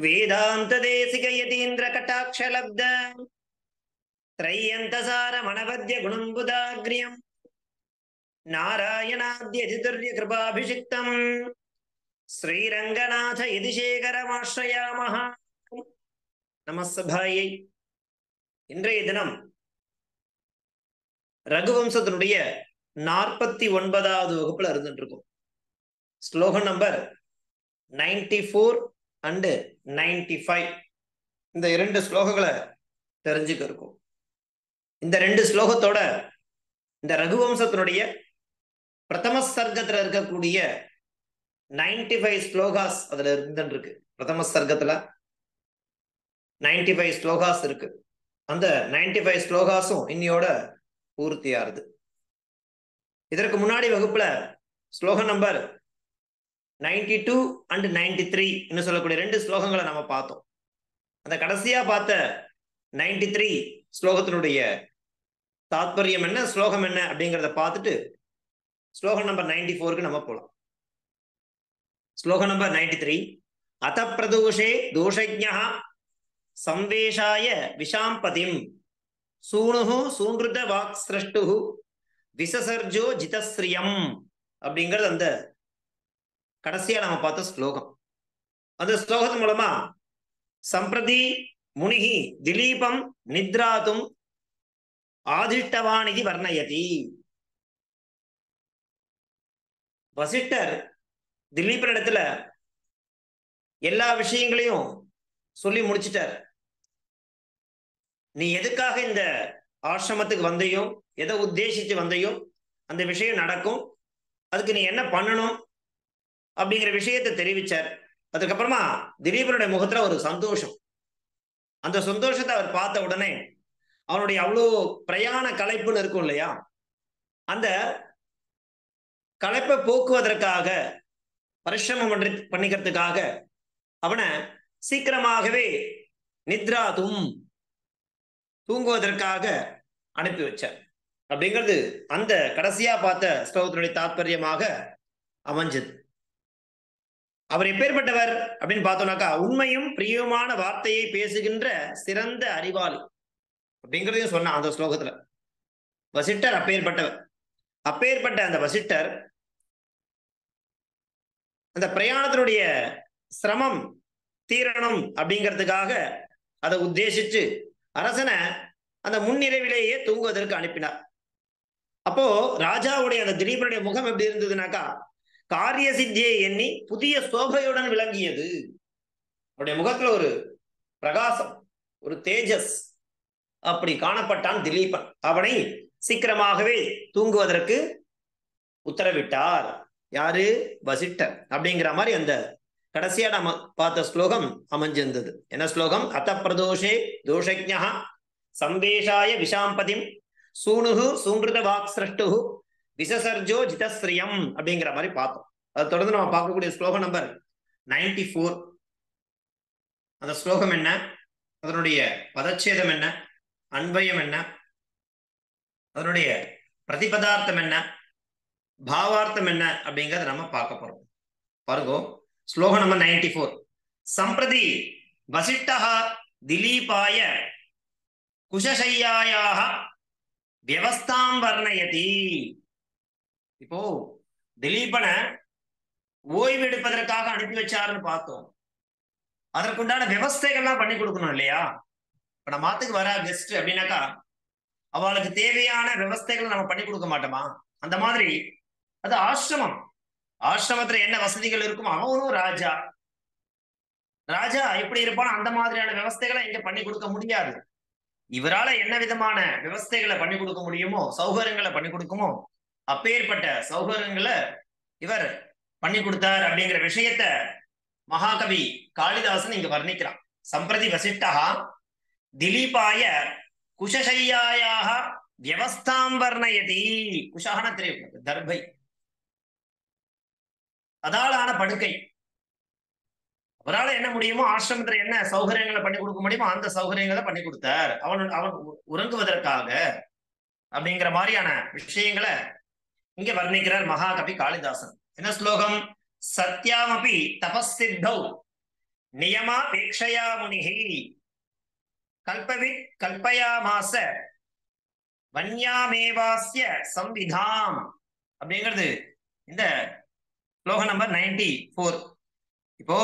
वेदांत देशिक यतीन्द्र कटाक्ष लब्ध त्रय्यंतसार मनवद्य गुणंबुदाग्र्यं नारायणाद्यधितुर्य कृपाभिषिक्तं श्रीरंगनाथ यदिशेखरमाश्रयामः. நமஸ்தபாயை. இன்றைய தினம் ரகுவம்சத்தினுடைய 49வது வகுப்புல இருந்துட்டு இருக்கும். ஸ்லோகம் நம்பர் 94 and 95. இந்த இரண்டு ஸ்லோகங்களை தெரிஞ்சுக்க இருக்கும். இந்த ரெண்டு ஸ்லோகத்தோட இந்த ரகுவம்சத்தினுடைய பிரதம சர்க்கத்துல இருக்கக்கூடிய 95 ஸ்லோகாஸ் அதுல இருந்துருக்கு. பிரதம சர்க்கத்துல 95 ஸ்லோகாஸ் இருக்கு. அந்த 95 ஸ்லோகாஸும் இன்னையோட பூர்த்தியாருது. இதற்கு முன்னாடி வகுப்புல ஸ்லோகம் நம்பர் 92 and 93 இன்னும் சொல்லக்கூடிய ரெண்டு ஸ்லோகங்களை நம்ம பார்த்தோம். அந்த கடைசியா பார்த்த 93 ஸ்லோகத்தினுடைய தாத்பரியம் என்ன, ஸ்லோகம் என்ன அப்படிங்கிறத பார்த்துட்டு ஸ்லோகம் நம்பர் 94க்கு நம்ம போலாம். ஸ்லோகம் நம்பர் 93. அத பிரதோஷே தோஷஜ்ஞः சம்வேஷாய விஷாம்பதிம் சூணுஹு சூன்ருத வாக் ஸ்ரஷ்டுஹு விசசர்ஜோ ஜிதஸ்ரியம் அப்படிங்கிறது அந்த கடைசியா நம்ம பார்த்த ஸ்லோகம். அந்த ஸ்லோகத்தின் மூலமா சம்பிரதி முனிஹி திலீபம் நித்ராதும் ஆதிஷ்டவானிதி வர்ணயதி. வசிஷ்டர் திலீபனிடத்துல எல்லா விஷயங்களையும் சொல்லி முடிச்சிட்டார். நீ எதுக்காக இந்த ஆசிரமத்துக்கு வந்தையோ, எதை உத்தேசிச்சு வந்தையோ அந்த விஷயம் நடக்கும், அதுக்கு நீ என்ன பண்ணணும் அப்படிங்கிற விஷயத்தை தெரிவிச்சார். அதுக்கப்புறமா திலீபனுடைய முகத்துல ஒரு சந்தோஷம். அந்த சந்தோஷத்தை அவர் பார்த்த உடனே அவனுடைய அவ்வளோ பிரயாண களைப்புன்னு இருக்கும் இல்லையா, அந்த களைப்பை போக்குவதற்காக பரிசிரமம் பண்ணிக்கிறதுக்காக அவனை சீக்கிரமாகவே நித்ராதும் தூங்குவதற்காக அனுப்பி வச்சார். அப்படிங்கிறது அந்த கடைசியா பார்த்த ஸ்லோகத்தினுடைய தாற்பயமாக அமைஞ்சது. அவர் எப்பேற்பட்டவர் அப்படின்னு பார்த்தோம்னாக்கா, உண்மையும் பிரியமான வார்த்தையை பேசுகின்ற சிறந்த அறிவாளி அப்படிங்கிறதையும் சொன்னான் அந்த ஸ்லோகத்துல. வசிஷ்டர் அப்பேற்பட்டவர். அப்பேற்பட்ட அந்த வசிஷ்டர் அந்த பிரயாணத்தினுடைய சிரமம் தீரணும் அப்படிங்கிறதுக்காக அதை உத்தேசிச்சு அரசனை அந்த முன்னிரவிலேயே தூங்குவதற்கு அனுப்பினார். அப்போ ராஜாவுடைய அந்த திலீபனுடைய முகம் எப்படி இருந்ததுனாக்கா, காரிய சித்தியை எண்ணி புதிய சோபையுடன் விளங்கியது. அவருடைய முகத்துல ஒரு பிரகாசம், ஒரு தேஜஸ் அப்படி காணப்பட்டான் திலீபன். அவனை சீக்கிரமாகவே தூங்குவதற்கு உத்தரவிட்டார். யாரு? வசிஷ்டர். அப்படிங்கிற மாதிரி அந்த கடைசியா நம்ம பார்த்த ஸ்லோகம் அமைஞ்சிருந்தது. என்ன ஸ்லோகம்? அத பிரதோஷே தோஷஜ்ஞः சம்வேஷாய விஷாம்பதிம் சூணுஹு சூன்ருத வாக் ஸ்ரஷ்டுஹு விசசர்ஜோ ஜிதஸ்ரியம் அப்படிங்கிற மாதிரி பார்த்தோம். அதை தொடர்ந்து நம்ம பார்க்கக்கூடிய ஸ்லோகம் நம்பர் 94. அந்த ஸ்லோகம் என்ன, அதனுடைய பதச்சேதம் என்ன, அன்வயம் என்ன, அதனுடைய பிரதிபதார்த்தம் என்ன, பாவார்த்தம் என்ன அப்படிங்கறத நம்ம பார்க்க போறோம். பாருங்க, ஸ்லோகம் நம்பர் 94. சம்பிரதி வசிஷ்டः திலீபாய குஷசய்யாயாः வியவஸ்தாம் வர்ணயதி. இப்போ திலீபனை ஓய்வு எடுப்பதற்காக அனுப்பி வச்சாருன்னு பார்த்தோம். அதற்குண்டான விவஸ்தைகள்லாம் பண்ணி கொடுக்கணும் இல்லையா? இப்ப நம்ம மாத்துக்கு வர கெஸ்ட் அப்படின்னாக்கா அவளுக்கு தேவையான விவஸ்தைகள் நம்ம பண்ணி கொடுக்க மாட்டோமா? அந்த மாதிரி அது ஆசிரமம். ஆசிரமத்துல என்ன வசதிகள் இருக்குமோ, அவனும் ராஜா. ராஜா எப்படி இருப்பானோ அந்த மாதிரியான விவஸ்தைகளை இங்க பண்ணி கொடுக்க முடியாது. இவரால என்ன விதமான விவஸ்தைகளை பண்ணி கொடுக்க முடியுமோ, சௌகரியங்களை பண்ணி கொடுக்குமோ, அப்பேற்பட்ட சௌகரியங்களை இவர் பண்ணி கொடுத்தார் அப்படிங்கிற விஷயத்த மகாகவி காளிதாசன் இங்க வர்ணிக்கிறான். சம்பிரதி வசிஷ்டா திலீபாய குஷசய்யாயாக வியவஸ்தாம் வர்ணயதி. குஷான தெரியும், தர்பை, அதாலான படுக்கை. அவரால் என்ன முடியுமோ, ஆசிரமத்துல என்ன சௌகரியங்களை பண்ணி கொடுக்க முடியுமோ அந்த சௌகரியங்களை பண்ணி கொடுத்தார் அவன் உறங்குவதற்காக அப்படிங்கிற மாதிரியான விஷயங்களை இங்க வர்ணிக்கிறார் மகாகவி காளிதாசன். என்ன ஸ்லோகம்? சத்யாமபி தபஸ்சித்தௌ நியமாபேக்ஷயா முனிஹி கல்பவித் கல்பயாமாச வன்யாமேவாஸ்ய சம்விதாம் அப்படிங்கிறது இந்த ஸ்லோகம் நம்பர் 94. இப்போ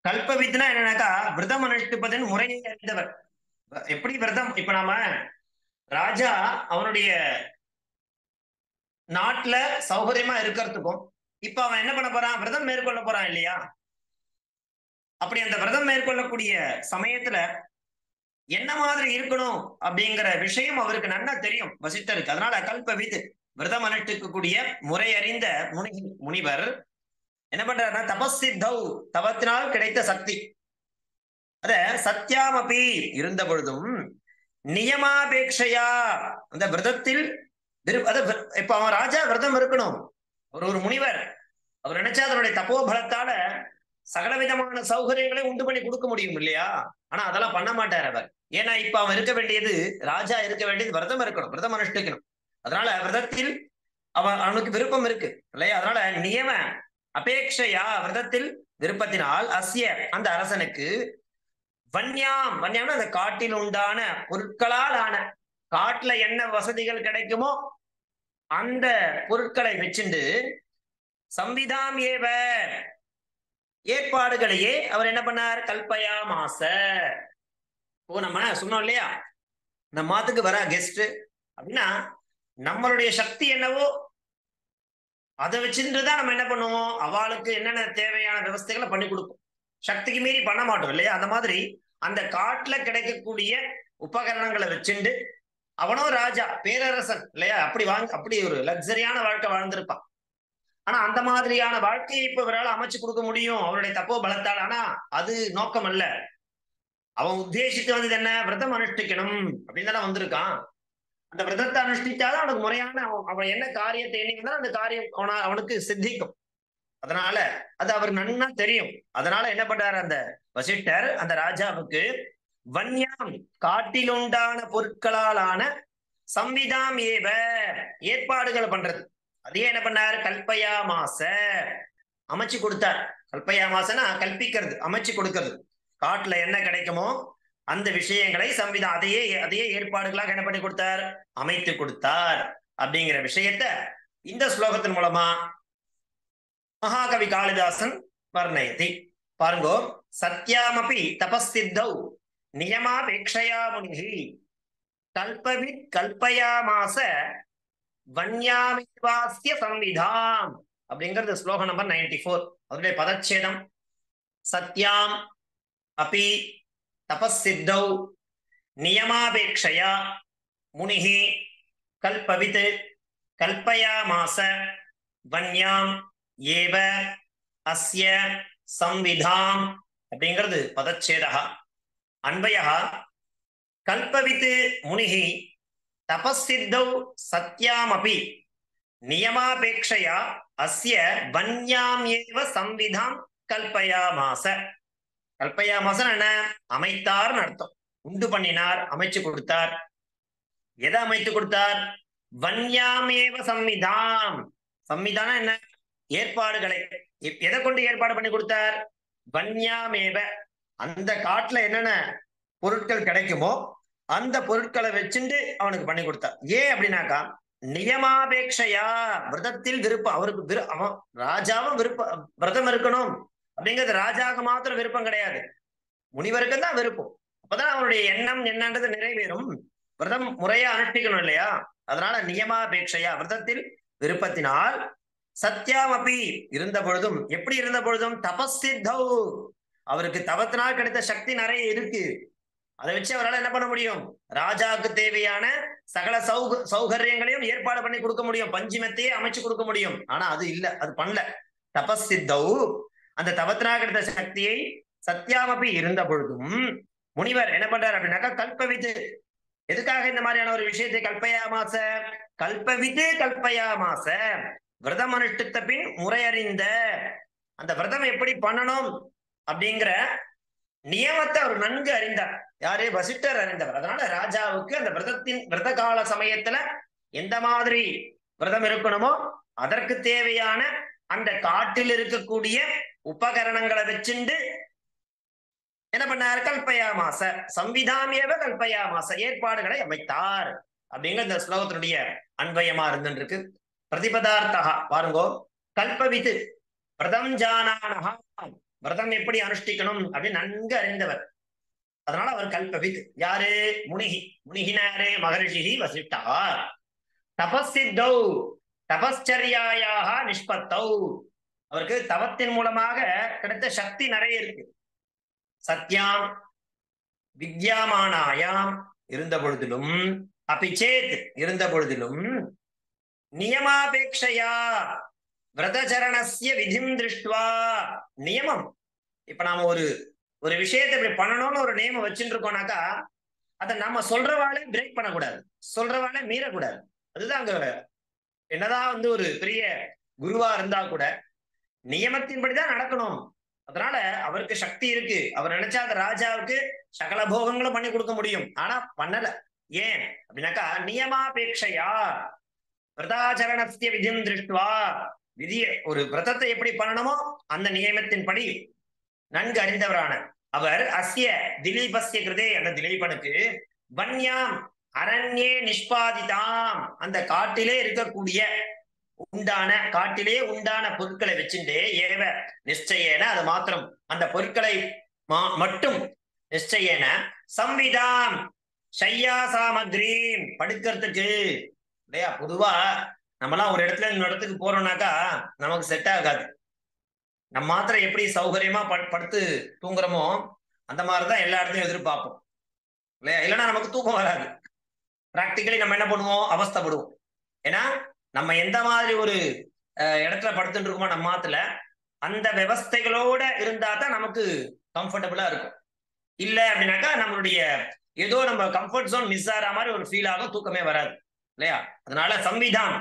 கல்பவித்னா என்னன்னாக்கா விரதம் அனுஷ்டிப்பதன் முறையை அறிந்தவர். எப்படி விரதம், இப்ப நாம ராஜா அவனுடைய நாட்டுல சௌகரியமா இருக்கிறதுக்கும் இப்ப அவன் என்ன பண்ண போறான், விரதம் மேற்கொள்ள போறான் இல்லையா? அப்படி அந்த விரதம் மேற்கொள்ளக்கூடிய சமயத்துல என்ன மாதிரி இருக்கணும் அப்படிங்கிற விஷயம் அவருக்கு நன்னா தெரியும் வசிஷ்டருக்கு. அதனால கல்பவித் விரதம் அனுஷ்டிக்கக்கூடிய முறை அறிந்த முனிவர் என்ன பண்றாருன்னா தபஸ்சித்தௌ தவத்தினால் கிடைத்த சக்தி அத சத்யாமபி இருந்த பொழுதும் நியமாபேக்ஷையா அந்த விரதத்தில் இப்ப அவன் ராஜா விரதம் இருக்கணும், ஒரு முனிவர் அவர் நினைச்சா அதனுடைய தப்போபலத்தால சகல விதமான சௌகரியங்களை உண்டு பண்ணி கொடுக்க முடியும் இல்லையா? ஆனா அதெல்லாம் பண்ண மாட்டார் அவர். ஏன்னா இப்ப அவன் இருக்க வேண்டியது, ராஜா இருக்க வேண்டியது விரதம் இருக்கணும், விரதம் அனுஷ்டிக்கணும். அதனால விரதத்தில் அவனுக்கு விருப்பம் இருக்கு இல்லையா? அதனால நியம அபேட்சையா விரதத்தில் விருப்பத்தினால் அஸ்ய அந்த அரசனுக்கு வன்யாம்னா அந்த காட்டில் உண்டான பொருட்களால் ஆன, காட்டுல என்ன வசதிகள் கிடைக்குமோ அந்த பொருட்களை வச்சுண்டு சம்விதாம் ஏவ ஏற்பாடுகளையே அவர் என்ன பண்ணார், கல்பயாமாச. ஓ நம்ம சொன்னோம் இல்லையா, நம்ம மாத்துக்கு வர கெஸ்ட் அப்படின்னா நம்மளுடைய சக்தி என்னவோ அதை வச்சுட்டுதான் நம்ம என்ன பண்ணுவோம், அவளுக்கு என்னென்ன தேவையான விவஸ்தைகளை பண்ணி கொடுப்போம். சக்திக்கு மீறி பண்ண மாட்டோம் இல்லையா? அந்த மாதிரி அந்த காட்டுல கிடைக்கக்கூடிய உபகரணங்களை வச்சுண்டு அவனோ ராஜா பேரரசன் இல்லையா, அப்படி ஒரு லக்ஸரியான வாழ்க்கை வாழ்ந்திருப்பான். ஆனா அந்த மாதிரியான வாழ்க்கையை இப்ப இவரால் அமைச்சு கொடுக்க முடியும் அவருடைய தப்போ பலத்தால். ஆனா அது நோக்கம் அல்ல. அவன் உத்தேசித்து வந்தது என்ன, விரதம் அனுஷ்டிக்கணும் அப்படின்னு தானே வந்திருக்கான். அந்த விரதத்தை அனுஷ்டிச்சாதான் அவனுக்கு முறையான அவன் என்ன காரியத்தை எண்ணிக்கணும் அந்த காரியம் அவனுக்கு சித்திக்கும். அதனால அது அவர் நன்னா தெரியும். அதனால என்ன பண்றாரு அந்த வசிஷ்டர் அந்த ராஜாவுக்கு வன்யாம் காட்டில் உண்டான பொருட்களாலான சம்விதாம் ஏவ ஏற்பாடுகள் பண்றது, அதே என்ன பண்ணார், கல்பயாமாச அமைச்சு கொடுத்தார். கல்பயாமாசனா கல்பிக்கிறது, அமைச்சு கொடுக்கிறது. காட்டுல என்ன கிடைக்குமோ அந்த விஷயங்களை சம்விதம் அதையே ஏற்பாடுகளாக என்ன பண்ணி கொடுத்தார், அமைத்து கொடுத்தார் அப்படிங்கிற விஷயத்த இந்த ஸ்லோகத்தின் மூலமா மகாகவி காளிதாசன் வர்ணயதி. பாருங்கோ, சத்யாமபி தபஸ்சித்தௌ நியமாபேக்ஷயா முனிஹி கல்பவித் கல்பயாமாச வன்யாமிவாஸ்ய சம்விதாம் அப்படிங்கிறது ஸ்லோகம் நம்பர் 94. அதனுடைய பதச்சேதம் சத்யாம் அபி தபஸ்சித்தௌ நியமாபேக்ஷயா முனிஹி கல்பவித் கல்பயாமாச வன்யாம் ஏவ அஸ்ய சம்விதாம் அப்படிங்கிறது பதச்சேதா. அன்வயः கல்பவித் முனிஹி தபஸ்சித்தௌ சத்யாமபி நியமாபேக்ஷயா அஸ்ய வன்யாம் ஏவ சம்விதாம் கல்பயாமாச. கல்பயாமாசன் என்ன, அமைத்தார் அர்த்தம், உண்டு பண்ணினார், அமைச்சு கொடுத்தார். எதை அமைத்து கொடுத்தார், வன்யாமேவ சம்விதாம். சம்விதானம் என்ன, ஏற்பாடுகளை. எதை கொண்டு ஏற்பாடு பண்ணி கொடுத்தார், வன்யாமேவ அந்த காட்டுல என்னென்ன பொருட்கள் கிடைக்குமோ அந்த பொருட்களை வச்சுட்டு அவனுக்கு பண்ணி கொடுத்தார். ஏன் அப்படின்னாக்கா நியமாபேட்சையா விரதத்தில் விருப்பம் அவருக்கு. அவன் ராஜாவும் விரதம் இருக்கணும் அப்படிங்கிறது ராஜாவுக்கு மாத்திரம் விருப்பம் கிடையாது, முனிவருக்கு தான் விருப்பம். அப்பதான் அவனுடைய எண்ணம் என்னன்றது நிறைவேறும். விரதம் முறையா அனுஷ்டிக்கணும் இல்லையா? அதனால நியமாபேட்சையா விரதத்தில் விருப்பத்தினால் சத்யாமபி இருந்த பொழுதும், எப்படி இருந்த பொழுதும் தபஸ்சித்தௌ அவருக்கு தவத்தினால் கிடைத்த சக்தி நிறைய இருக்கு. அதை வச்சு அவரால் என்ன பண்ண முடியும், ராஜாவுக்கு தேவையான சகல சௌகரியங்களையும் ஏற்பாடு பண்ணி கொடுக்க முடியும், பஞ்சிமத்தையே அமைச்சு கொடுக்க முடியும். ஆனா அது இல்ல, அது பண்ணல. தபஸ்சித்தௌ அந்த தவத்தினால் கிடைத்த சக்தியை சத்யாமபி இருந்த பொழுதும் முனிவர் என்ன பண்றாரு அப்படின்னாக்கா கல்பவித்து. எதுக்காக இந்த மாதிரியான ஒரு விஷயத்தை கல்பயாமாச, கல்பவித்து கல்பயாமாச விரதம் அனுஷ்டித்த பின் முறையறிந்த அந்த விரதம் எப்படி பண்ணணும் அப்படிங்கிற நியமத்தை அவர் நன்கு அறிந்தார். யாரு, வசிஷ்டர் அறிந்தவர். அதனால ராஜாவுக்கு அந்த விரத கால சமயத்துல எந்த மாதிரி விரதம் இருக்கணுமோ அதற்கு தேவையான அந்த காட்டில் இருக்கக்கூடிய உபகரணங்களை வச்சுண்டு என்ன பண்ணார்? கல்பயாமாச சம்விதாமேவ கல்பயாமாச, ஏற்பாடுகளை அமைத்தார் அப்படிங்கிற இந்த ஸ்லோகத்தினுடைய அன்பயமா இருந்துருக்கு. பிரதிபதார்த்தா பாருங்கோ, கல்பவித்து விரதம் ஜானானஹா, விரதம் எப்படி அனுஷ்டிக்கணும் அப்படின்னு நன்கு அறிந்தவர். அதனால அவர் கல்பவித். யாரு? முனிகி. முனிகினாரே மகரிஷி வசிஷ்டா. தபஸ்சித்தௌ, தபஸ்சரியாயாக நிஷ்பத்தௌ, அவருக்கு தவத்தின் மூலமாக கிடைத்த சக்தி நிறைய இருக்கு. சத்யாம் வித்யாமானாயாம் இருந்த பொழுதிலும், அபிச்சேத் இருந்த பொழுதிலும், நியமாபேட்சையா விரதச்சரணஸ்ய விதிம் திருஷ்டுவா, நியமம். இப்ப நாம ஒரு விஷயத்தை இப்படி பண்ணணும்னு ஒரு நியமம் வச்சுட்டு இருக்கோம்னாக்கா, அதை நம்ம சொல்றவாளே பிரேக் பண்ணக்கூடாது, சொல்றவாளே மீறக்கூடாது. அதுதான் அங்க என்னதான் ஒரு பெரிய குருவா இருந்தா கூட நியமத்தின்படிதான் நடக்கணும். அதனால அவருக்கு சக்தி இருக்கு. அவர் நினைச்சா அந்த ராஜாவுக்கு சகல போகங்களும் பண்ணி கொடுக்க முடியும். ஆனா பண்ணல. ஏன் அப்படின்னாக்கா, நியமாபேட்சையா விரதாச்சரணஸ்ய விதிம் திருஷ்டுவா, விதிய ஒரு விரதத்தை எப்படி பண்ணணுமோ அந்த நியமத்தின்படி நன்கு அறிந்தவரான அவர் அஸ்ய திலீபஸ்ய கிருதே, அந்த திலீபனுக்கு வன்யாம் அரண்யே நிஷ்பாதிதாம், அந்த காட்டிலே இருக்கக்கூடிய காட்டிலே உண்டான பொருட்களை வச்சுட்டு ஏவ நிச்சயேன, அது மாத்திரம் அந்த பொருட்களை மட்டும் நிச்சயேன சம்விதாம் ஷையா சாமக்ரி, படுக்கிறதுக்கு இல்லையா. பொதுவா நம்மலாம் ஒரு இடத்துல இன்னொரு இடத்துக்கு போறோம்னாக்கா நமக்கு செட் ஆகாது. நம்ம மாத்திரம் எப்படி சௌகரியமா படுத்து தூங்குறோமோ அந்த மாதிரிதான் எல்லா இடத்தையும் எதிர்பார்ப்போம் இல்லையா. இல்லைன்னா நமக்கு தூக்கம் வராது. பிராக்டிக்கலி நம்ம என்ன பண்ணுவோம்? அவஸ்தைப்படுவோம். ஏன்னா நம்ம எந்த மாதிரி ஒரு இடத்துல படுத்துட்டு இருக்கோமோ நம்ம மாத்துல அந்த விவஸ்தைகளோட இருந்தா தான் நமக்கு கம்ஃபர்டபுளா இருக்கும். இல்ல அப்படின்னாக்கா நம்மளுடைய ஏதோ நம்ம கம்ஃபர்ட் ஜோன் மிஸ் ஆகிற மாதிரி ஒரு ஃபீல் ஆகும், தூக்கமே வராது இல்லையா. அதனால சம்விதான்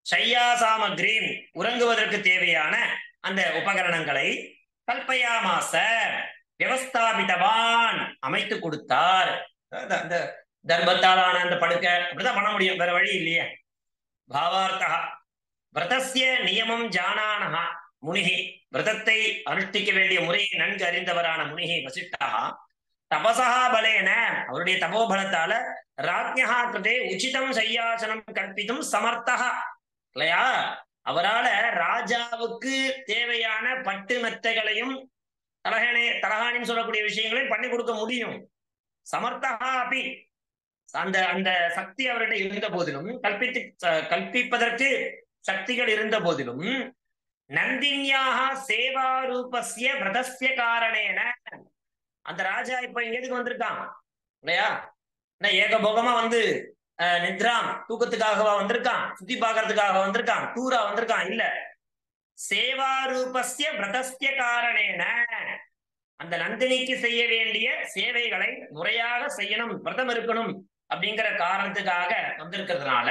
ஷையா சாமக்ரீம், உறங்குவதற்கு தேவையான அந்த உபகரணங்களை கல்பயாமாச வியவஸ்தாபிதவான், அமைத்து கொடுத்தார். அந்த தர்பத்தாலான அந்த படுக்கை அப்படிதான் பண்ண முடியும், வேற வழி இல்லையே. பாவார்த்தா விரதஸ்ய நியமம் ஜானானஹ முனிகி, விரதத்தை அனுஷ்டிக்க வேண்டிய முறையை நன்கு அறிந்தவரான முனிகி வசிஷ்டா தபசா பலேன, அவருடைய தபோபலத்தால ராஜ்ஞா கிருதே உச்சிதம் சையாசனம் கற்பித்தும் சமர்த்தா இல்லையா. அவரால ராஜாவுக்கு தேவையான பட்டு மெத்தைகளையும் தலகாணின்னு சொல்லக்கூடிய விஷயங்களையும் பண்ணி கொடுக்க முடியும். சமர்த்தா அப்படி அந்த அந்த சக்தி அவர்கிட்ட இருந்த போதிலும், கல்பிப்பதற்கு சக்திகள் இருந்த போதிலும், நந்தின்யாக சேவாரூபஸ்ய விரதஸ்ய காரணேன, அந்த ராஜா இப்ப இங்க எதுக்கு வந்திருக்கான் இல்லையா. ஏகபோகமா நித்ராம் தூக்கத்துக்காகவா வந்திருக்கான், சுத்தி பாக்குறதுக்காக வந்திருக்கான், டூரா வந்திருக்கான்? இல்ல, சேவாரூபஸ்ய விரதஸ்ய காரணேன, அந்த நந்தினிக்கு செய்ய வேண்டிய சேவைகளை முறையாக செய்யணும், விரதம் இருக்கணும் அப்படிங்கிற காரணத்துக்காக வந்திருக்கிறதுனால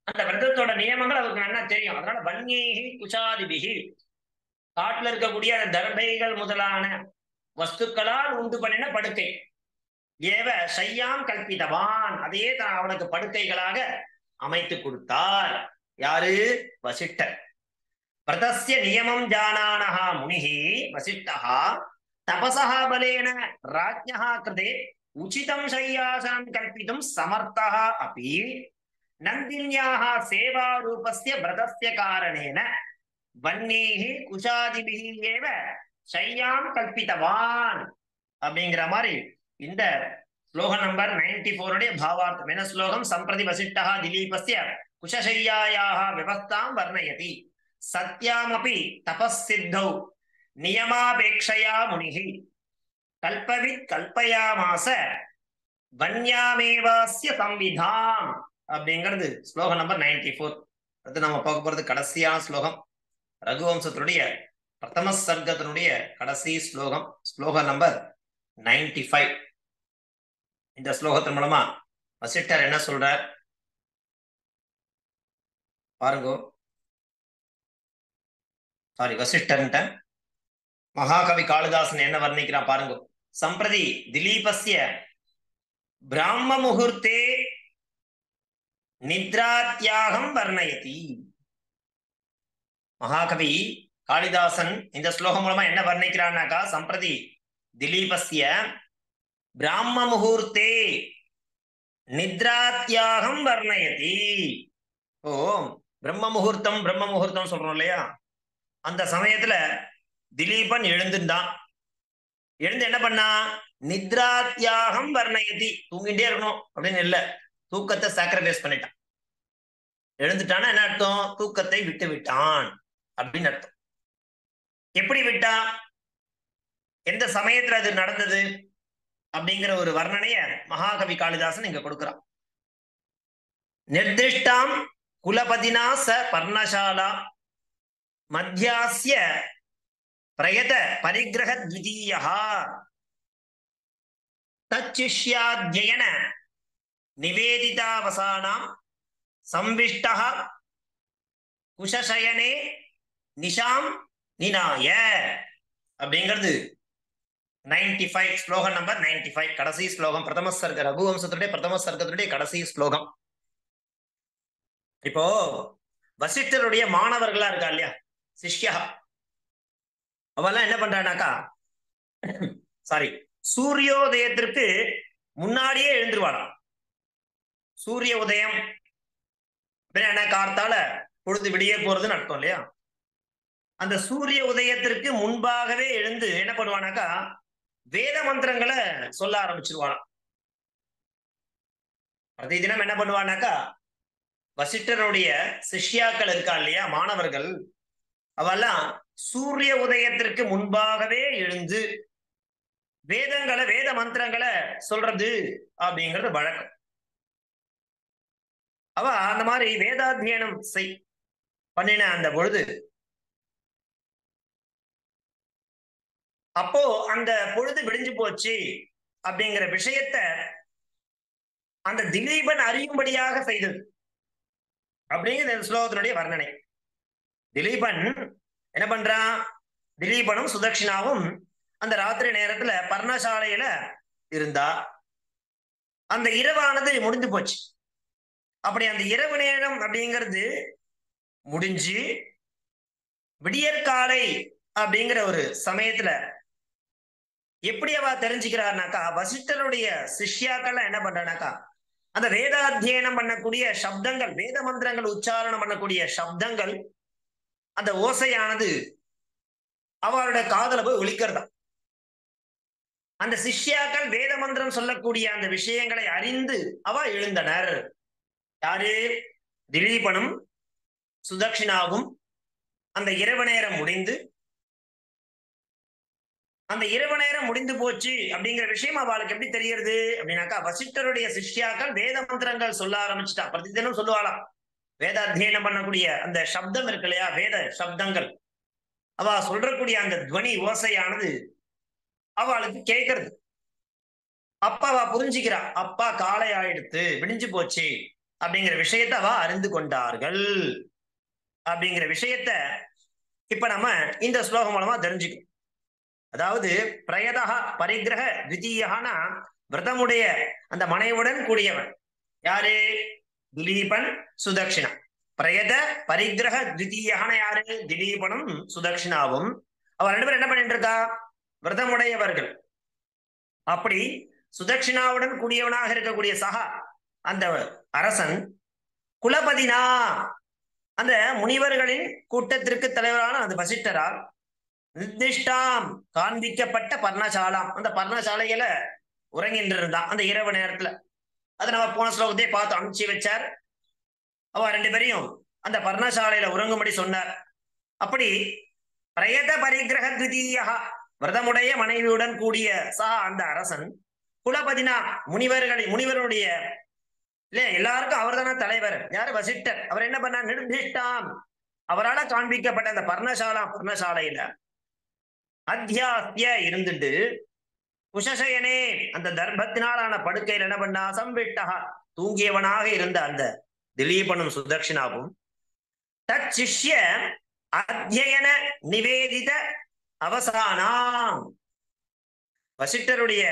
அந்த விரதத்தோட நியமங்கள் அவருக்கு நல்லா தெரியும். அதனால வன்யேகி குஷாதிபிகி, காட்டுல இருக்கக்கூடிய அந்த தர்பைகள் முதலான வஸ்துக்களால் உண்டு பண்ணின படுக்கை, ஏவ ஷையாம் கல்பிதவான், அதையே தான் அவனுக்கு படுக்கைகளாக அமைத்து கொடுத்தார். யாரு? வசிஷ்டர். விரதஸ்ய நியமம் ஜானானஹா முனிஹி வசிஷ்டஹா தபசஹ பலேன ராஜ்ஞஹா கிருதே உச்சிதம் ஷையாசனம் கல்பித்தும் சமர்த்தஹ அப்பி நந்தின்யாஹ சேவாரூபஸ்ய விரதஸ்ய காரணேன வன்யேஹி குஷாதிபிஹி ஏவ ஷையாம் கல்பிதவான் அப்படிங்கிற மாதிரி இந்த ஸ்லோகம் நம்பர் 94 பாவார்த்தம். என்ன ஸ்லோகம்? சம்பிரதி வசிஷ்டஹ திலீபஸ்ய குஷசையாயாஹ விவஸ்தாம் வர்ணயதி சத்யாமபி தபஸ்சித்தௌ நியமாபேக்ஷயா முனிஹி கல்பவித் கல்பயாமாச வன்யாமேவாஸ்ய சம்விதாம் அப்படிங்கிறது ஸ்லோகம் நம்பர் 94. அது நம்ம பார்க்க போறது கடைசியான ஸ்லோகம், ரகுவம்சத்தினுடைய பிரதம சர்க்கத்தினுடைய கடைசி ஸ்லோகம், ஸ்லோகம் நம்பர் 95. இந்த ஸ்லோகத்தின் மூலமா வசிஷ்டர் என்ன சொல்றார் பாருங்க. சாரி, வசிஷ்டர்ன்ட்ட மகாகவி காளிதாசன் என்ன வர்ணிக்கிறான் பாருங்க. சம்பிரதி திலீபஸ்ய பிராம முகூர்த்தே நித்ராத்யாகம் வர்ணயதி. மகாகவி காளிதாசன் இந்த ஸ்லோகம் மூலமா என்ன வர்ணிக்கிறான்னாக்கா, சம்பிரதி திலீபஸ்ய பிராம முகூர்த்தே நித்ராத்யாகம் வர்ணயதி. ஓ பிரம்ம முகூர்த்தம் சொல்றோம் இல்லையா, அந்த சமயத்துல திலீபன் எழுந்துட்டான். எழுந்து என்ன பண்ணா, நித்ராத்யாகம் வர்ணயதி, தூங்கிட்டே இருக்கணும் அப்படின்னு இல்ல, தூக்கத்தை சாக்ரிஃபைஸ் பண்ணிட்டான். எழுந்துட்டான்னா என்ன அர்த்தம், தூக்கத்தை விட்டு விட்டான் அப்படின்னு அர்த்தம். எப்படி விட்டா, எந்த சமயத்துல அது நடந்தது அப்படிங்கிற ஒரு வர்ணனைய மகாகவி காளிதாசன் இங்க கொடுக்கிறான். நிர்திஷ்டாம் குலபதினா ச பர்ணசாலா மத்தியாஸ்ய பிரயத பரிகிரக த்விதீயः தச்சிஷ்யாத்யயன நிவேதிதாவசானாம் சம்விஷ்டः குஷசயனே நிஷாம் நினாய அப்படிங்கிறது 95 ஸ்லோகம் நம்பர் 95, கடைசி ஸ்லோகம், பிரதம சர்க்க ரகுவம்சத்துடைய பிரதம சர்க்கத்துடைய கடைசி ஸ்லோகம். இப்போ வசிஷ்டருடைய மாணவர்களா இருக்கா இல்லையா, சிஷ்யா, அவெல்லாம் என்ன பண்றானாக்கா, சாரி, சூரியோதயத்திற்கு முன்னாடியே எழுந்துருவாளாம். சூரிய உதயம் என்ன, கார்த்தால பொழுது விடிய போறதுன்னு அர்த்தம் இல்லையா. அந்த சூரிய உதயத்திற்கு முன்பாகவே எழுந்து என்ன பண்ணுவானாக்கா, வேத மந்திரங்களை சொல்ல ஆரம்பிச்சிருவாளாம். பிரதி தினம் என்ன பண்ணுவானாக்கா, வசிஷ்டருடைய சிஷ்யாக்கள் இருக்கா இல்லையா, மாணவர்கள், அவெல்லாம் சூரிய உதயத்திற்கு முன்பாகவே எழுந்து வேத மந்திரங்களை சொல்றது அப்படிங்கிறது வழக்கம். அவ அந்த மாதிரி வேதாத்தியனம் பண்ணின அந்த பொழுது, அப்போ அந்த பொழுது விடிஞ்சு போச்சு அப்படிங்கிற விஷயத்த அந்த திலீபன் அறியும்படியாக செய்தது அப்படிங்கிற ஸ்லோகத்தினுடைய வர்ணனை. திலீபன் என்ன பண்றான், திலீபனும் சுதக்ஷினாவும் அந்த ராத்திரி நேரத்துல பர்ணசாலையில இருந்தா. அந்த இரவானது முடிஞ்சு போச்சு. அப்படி அந்த இரவு நேரம் அப்படிங்கிறது முடிஞ்சு விடியற்காலை அப்படிங்கிற ஒரு சமயத்துல எப்படி அவ தெரிஞ்சுக்கிறார்னாக்கா, வசிஷ்டருடைய சிஷ்யாக்கள் என்ன பண்றானாக்கா, அந்த வேதாத்தியனம் பண்ணக்கூடிய சப்தங்கள், வேத மந்திரங்கள் உச்சாரணம் பண்ணக்கூடிய சப்தங்கள், அந்த ஓசையானது அவளுடைய காதல போய் ஒலிக்கிறதா. அந்த சிஷ்யாக்கள் வேத மந்திரம் சொல்லக்கூடிய அந்த விஷயங்களை அறிந்து அவ எழுந்தனர். யாரு, திலீபனும் சுதக்ஷினாவும். அந்த இரவு நேரம் முடிந்து போச்சு அப்படிங்கிற விஷயம் அவளுக்கு எப்படி தெரியறது அப்படின்னாக்கா, வசிஷ்டருடைய சிஷ்யாக்கள் வேத மந்திரங்கள் சொல்ல ஆரம்பிச்சுட்டா. பிரதிதினம் சொல்லுவாளாம். வேத அத்தியனம் பண்ணக்கூடிய அந்த சப்தம் இருக்கு இல்லையா, வேத சப்தங்கள், அவ சொல்றக்கூடிய அந்த துவனி ஓசையானது அவளுக்கு கேட்கறது. அப்ப அவ புரிஞ்சுக்கிறா, அப்பா காலை ஆயிடுத்து, விடிஞ்சு போச்சு அப்படிங்கிற விஷயத்த அவ அறிந்து கொண்டார்கள் அப்படிங்கிற விஷயத்த இப்ப நம்ம இந்த ஸ்லோகம் மூலமா தெரிஞ்சுக்கணும். அதாவது பிரயதா பரிகிரக த்விதீயஹானா, விரதமுடைய அந்த மனைவுடன் கூடியவன் யாரு, திலீபன் சுதக்ஷிணா. பிரயத பரிகிரக த்விதீயஹான யாரு, திலீபனும் சுதக்ஷினாவும். அவ ரெண்டு பேரும் என்ன பண்ணிட்டு இருக்கா, விரதமுடையவர்கள். அப்படி சுதக்ஷினாவுடன் கூடியவனாக இருக்கக்கூடிய சகா அந்த அரசன், குலபதினா அந்த முனிவர்களின் கூட்டத்திற்கு தலைவரான அந்த வசிஷ்டரால், நிர்திஷ்டாம் காண்பிக்கப்பட்ட பர்ணசாலாம், அந்த பர்ணசாலையில உறங்கின்று இருந்தான் அந்த இரவு நேரத்துல. அதை நம்ம போன ஸ்லோகத்தையே பார்த்து அனுப்பிச்சு வச்சார். அவ ரெண்டு பேரையும் அந்த பர்ணசாலையில உறங்கும்படி சொன்னார். அப்படி பிரயத பரிகிரக த்விதீயா, விரதமுடைய மனைவியுடன் கூடிய அந்த அரசன், குலபதினா முனிவருடைய இல்ல எல்லாருக்கும் அவர் தானே தலைவர், யாரு, வசிஷ்டர். அவர் என்ன பண்ணார், நிர்திஷ்டாம் அவரால் காண்பிக்கப்பட்ட அந்த பர்ணசாலையில அத்தியாஸ்ய இருந்துட்டு, குஷசயனே அந்த தர்பத்தினாலான படுக்கையில் என்ன பண்ணா, சம்பிட்டா தூங்கியவனாக இருந்த அந்த திலீபனும் சுதக்ஷினாவும், தச்சிஷ்ய அத்தியன நிவேதித அவசானாம், வசிஷ்டருடைய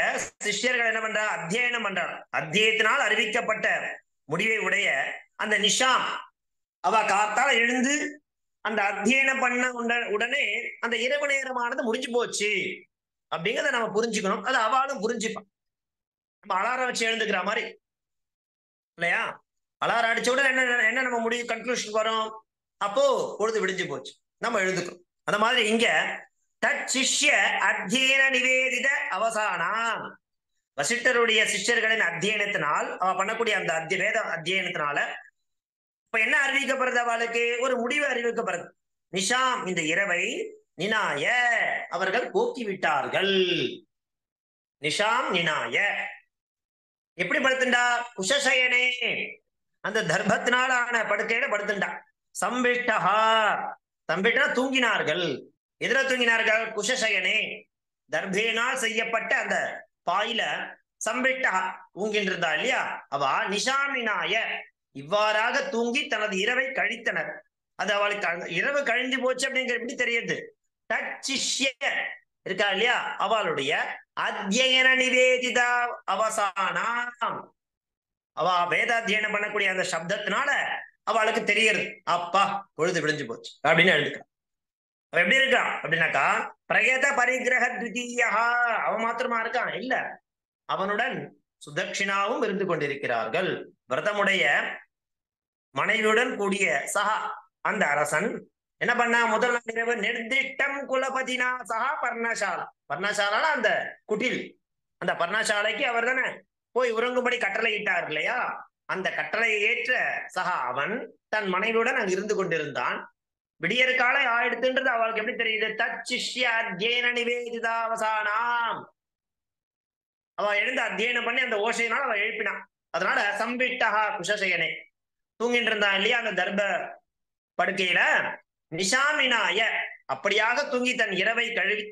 சிஷ்யர்கள் என்ன பண்றா, அத்தியனம் பண்றார். அத்தியத்தினால் அறிவிக்கப்பட்ட முடிவை உடைய அந்த நிஷாம், அவ காத்தால எழுந்து அந்த அத்தியனம் பண்ண உடனே அந்த இரவு நேரமானது முடிஞ்சு போச்சு அப்படிங்கிறத நம்ம புரிஞ்சுக்கணும். அது அவளும் புரிஞ்சுப்பான். நம்ம அலாரம் வச்சு எழுந்துக்கிற மாதிரி இல்லையா? அலாரம் அடிச்ச உடனே என்ன என்ன நம்ம முடிவு கன்க்ளூஷன் வரும்? அப்போ பொழுது விடிஞ்சு போச்சு, நம்ம எழுதுக்கிறோம். அந்த மாதிரி இங்க தத் சிஷ்ய அத்தியன நிவேதித அவசானம், வசிஷ்டருடைய சிஷ்யர்களின் அத்தியனத்தினால் அவ பண்ணக்கூடிய அந்த வேத அத்தியனத்தினால இப்ப என்ன அறிவிக்கப்படுறது? அவளுக்கு ஒரு முடிவு அறிவிக்கப்படுறது. நிஷாம், இந்த இரவை நினாய அவர்கள் போக்கி விட்டார்கள். நிஷாம் நினாய எப்படி படுத்துண்டா? குஷசயனே, அந்த தர்பத்தினால ஆன படுக்கையில படுத்துண்டா. சம்பிஷ்டஹா, சம்பிஷ்டா தூங்கினார்கள். எதிர தூங்கினார்கள்? குஷசயனே, தர்பேனால் செய்யப்பட்ட அந்த பாயில சம்பிஷ்டஹா தூங்கின்றிருந்தா இல்லையா? அவ நிஷாமினாய இவ்வாறாக தூங்கி தனது இரவை கழித்தனர். அது அவளுக்கு இரவு கழிஞ்சு போச்சு அப்படிங்கிற எப்படி தெரியுது? தச்சிஷ்ய இருக்கா இல்லையா? அவளுடைய அத்தியன நிவேதிதா அவசானம், அவ வேதாத்தியனம் பண்ணக்கூடிய அந்த சப்தத்தினால அவளுக்கு தெரியுது, அப்பா பொழுது விடிஞ்சு போச்சு அப்படின்னு எழுதுக்கிறான். அவ எப்படி இருக்கான் அப்படின்னாக்கா, பிரயத பரிகிரக த்விதீயா, அவ மாத்திரமா இருக்கான் இல்ல, அவனுடன் சுதட்சிணாவும் இருந்து கொண்டிருக்கிறார்கள். விரதமுடைய மனைவியுடன் கூடிய சகா அந்த அரசன் என்ன பண்ணா? முதல் நாள் இரவு நிர்திஷ்டம் குலபதினா சகா பர்ணசாலா, பர்ணசாலா அந்த குட்டில், அந்த பர்ணசாலைக்கு அவர் தானே போய் உறங்கும்படி கட்டளை இட்டார் இல்லையா? அந்த கட்டளையை ஏற்ற சகா அவன் தன் மனைவியுடன் அங்கு இருந்து கொண்டிருந்தான். விடியற் காலை ஆயிடுத்துன்றது அவளுக்கு எப்படி தெரியுது? தச்சிஷ்ய அத்தியன நிவேதிதா அவசானம், அவ எழுந்து அத்தியனம் பண்ணி அந்த ஓசையினால் அவ எழுப்பினான். அதனால சம்பிட்டஹா குஷசயனே, தூங்கிட்டு இருந்தான் இல்லையா அந்த தர்ப படுக்கையில, நிஷாமினாய அப்படியாக தூங்கி தன் இரவை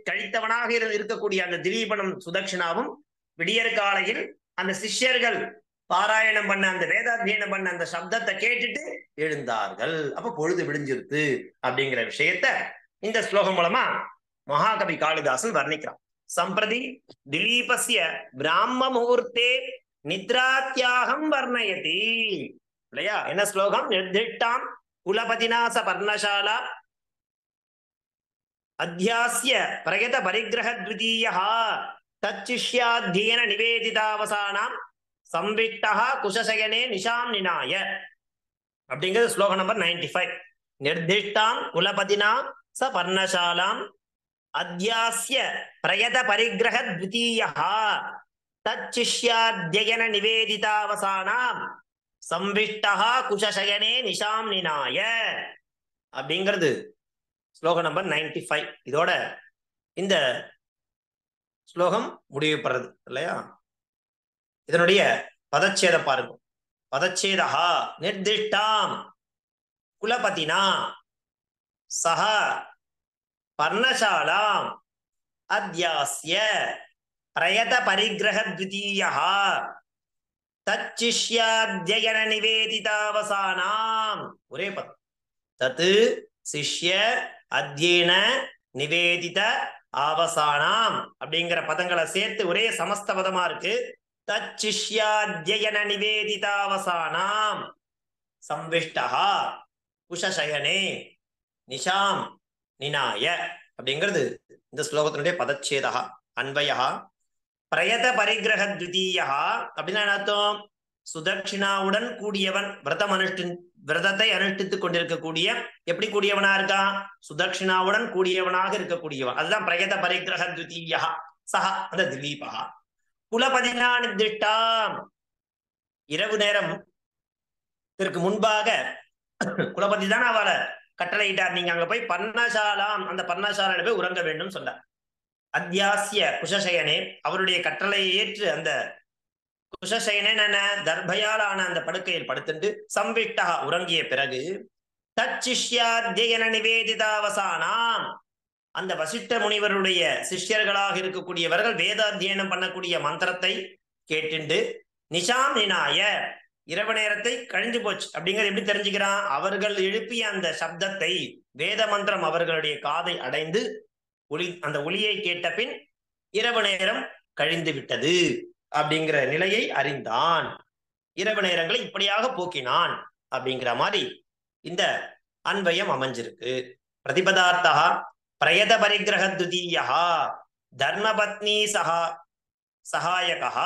கழித்தவனாக இருக்கக்கூடிய அந்த திலீபனும் சுதட்சிணாவும் விடியற் காலையில் அந்த சிஷ்யர்கள் பாராயணம் பண்ண அந்த வேதாத்தியனம் பண்ண அந்த சப்தத்தை கேட்டுட்டு எழுந்தார்கள். அப்ப பொழுது விடிஞ்சிருத்து அப்படிங்கிற விஷயத்த இந்த ஸ்லோகம் மூலமா மகாகவி காளிதாசன் வர்ணிக்கிறான். சம்பிரதி திலீபஸ்ய பிராம முகூர்த்தே நித்ராத்யாகம் வர்ணயதி இல்லையா? என்ன ஸ்லோகம்? நிர்திஷ்டாம் குலபதிநாச பர்ணசாலா அத்தியாஸ்ய பிரயத பரிகிரக த்விதீயா தச்சிஷ்யாத்தியன நிவேதிதாவசானாம் சம்பிட்டஹா குஷசயனே நிஷாம் நினாய அப்படிங்கிறது ஸ்லோகம் நம்பர் 95. நிர்திஷ்டாம் குலபதினா ச பர்ணசாலாம் அத்தியாஸ்ய பிரயத பரிகிரக த்விதீயா தச்சிஷ்யாத்தியன நிவேதிதாவசானாம் சம்பிஷ்டஹா குஷசயனே நிஷாம் நினாய அப்படிங்கிறது ஸ்லோகம் நம்பர் 95. இதோட இந்த ஸ்லோகம் முடிவு பெறது இல்லையா? இதனுடைய பதச்சேத பாருங்க. பதச்சேதா நிர்திஷ்டாம் குலபதினா சஹ பர்ணசாலாம் அத்யாஸ்ய பிரயத பரிகிரக த்விதீயா தச்சிஷ்யாத்யயன நிவேதிதாவசானாம். ஒரே பதம். தத் சிஷ்ய அத்யேன நிவேதித அவசானாம் அப்படிங்கிற பதங்களை சேர்த்து ஒரே சமஸ்த பதமா இருக்கு. தச்சிஷ்யாத்யயன நிவேதிதாவசானாம் சம்பிஷ்டஹா குஷசயனே நிஷாம் நினாய அப்படிங்கிறது இந்த ஸ்லோகத்தினுடைய பதச்சேதா. அன்வயா பிரயத பரிகிரக த்விதீயா அப்படின்னா அர்த்தம்? சுதட்சிணாவுடன் கூடியவன், விரதத்தை அனுஷ்டித்துக் கொண்டிருக்கக்கூடிய, எப்படி கூடியவனா இருக்கான்? சுதட்சிணாவுடன் கூடியவனாக இருக்கக்கூடியவன். அதுதான் பிரயத பரிகிரக த்விதீயா சஹ அந்த திலீபா. குலபதினா நிர்திஷ்டாம், இரவு நேரம் இதற்கு முன்பாக குலபதி தான் அவளை கட்டளையிட்டார், நீங்க அங்க போய் பர்ணசாலாம், அந்த பர்ணசாலையில போய் உறங்க வேண்டும் சொன்னார். அத்தியாசிய குஷசயனே, அவருடைய கட்டளையை ஏற்று அந்த குஷசயனே தர்பயாலான அந்த படுக்கையில் படுத்துண்டு சம்பிட்டா உறங்கிய பிறகு தச்சிஷ்யாத்யயன நிவேதிதாவசானாம், அந்த வசிஷ்ட முனிவருடைய சிஷ்யர்களாக இருக்கக்கூடியவர்கள் வேதாத்தியனம் பண்ணக்கூடிய மந்திரத்தை கேட்டுண்டு நிஷாம் நினாய இரவு நேரத்தை கழிஞ்சு போச்சு அப்படிங்கிறது எப்படி தெரிஞ்சுக்கிறான்? அவர்கள் எழுப்பிய அந்த சப்தத்தை, வேத மந்திரம் அவர்களுடைய காதை அடைந்து அந்த ஒளியை கேட்ட பின் இரவு நேரம் கழிந்து விட்டது அப்படிங்கிற நிலையை அறிந்தான். இரவு நேரங்களை இப்படியாக போக்கினான் அப்படிங்கிற மாதிரி இந்த அன்வயம் அமைஞ்சிருக்கு. பிரதிபதார்த்தா பிரயத பரிகிரக த்விதீயா धर्मपत्नी सहायकः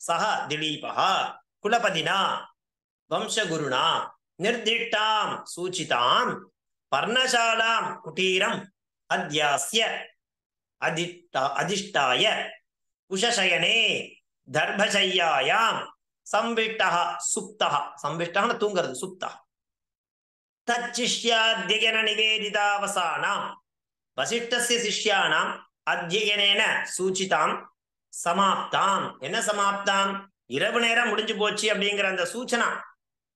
सः दिलीपः कुलपतिना वंशगुरुणा निर्दिष्टां सूचितां पर्णशालां कुटीरम् अध्यास्य अधिष्ठाय कुशशयने दर्भशय्यायां संविष्टः सुप्तः संविष्टः न तूंगरदु सुप्तः तच्शिष्याध्ययन निवेदितावसानां वसिष्ठस्य शिष्याणाम् अध्ययनेन सूचितां समाप्ताम् என்ன சமாப்தாம் இரவு நேரம் முடிஞ்சு போச்சு அப்படிங்கிற அந்த சூச்சனா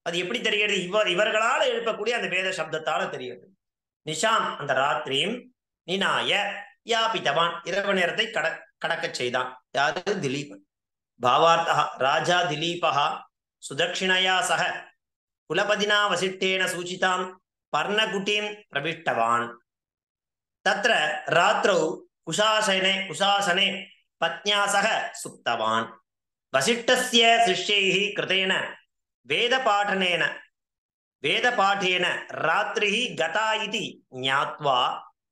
அது எப்படி தெரிகிறது இவர்களால் எழுப்பக்கூடிய அந்த வேத சப்தத்தால தெரிகிறது நிஷாம் அந்த ராத்திரியும் நினாய யாபித்தவான் இரவு நேரத்தை கடக்க செய்தான் யாரு திலீபன் भावार्थः राजा दिलीपः सुदक्षिणया सह कुलपतिना वसिष्ठेन सूचितां पर्णकुटीं प्रविष्टवान् तत्र रात्रौ कुशासने पत्न्या सह सुप्तवान् वसिष्ठस्य शिष्यैः कृतेन वेदपाठेन रात्रिः गता इति ज्ञात्वा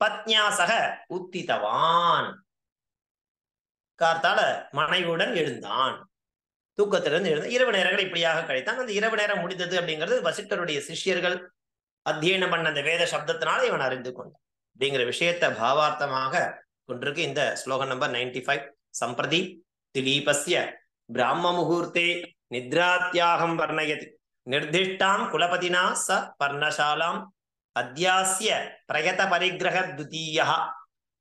पत्न्या सह उत्थितवान् கார்த்தால மனைவியுடன் எழுந்தான் தூக்கத்திலிருந்து எழுந்த இரவு நேரங்கள் இப்படியாக கழித்தான் அந்த இரவு நேரம் முடிந்தது அப்படிங்கிறது வசிஷ்டருடைய சிஷ்யர்கள் அத்தியனம் பண்ண அந்த வேத சப்தத்தினால இவன் அறிந்து கொண்டான் அப்படிங்கிற விஷயத்தை பாவார்த்தமாக கொண்டிருக்கு இந்த ஸ்லோகம் நம்பர் 95 சம்பிரதி திலீபஸ்ய பிராம முகூர்த்தே நித்ராத்யாகம் வர்ணயதி நிர்திஷ்டாம் குலபதினா ச பர்ணசாலாம் அத்யாஸ்ய பிரயத பரிகிரக துதியः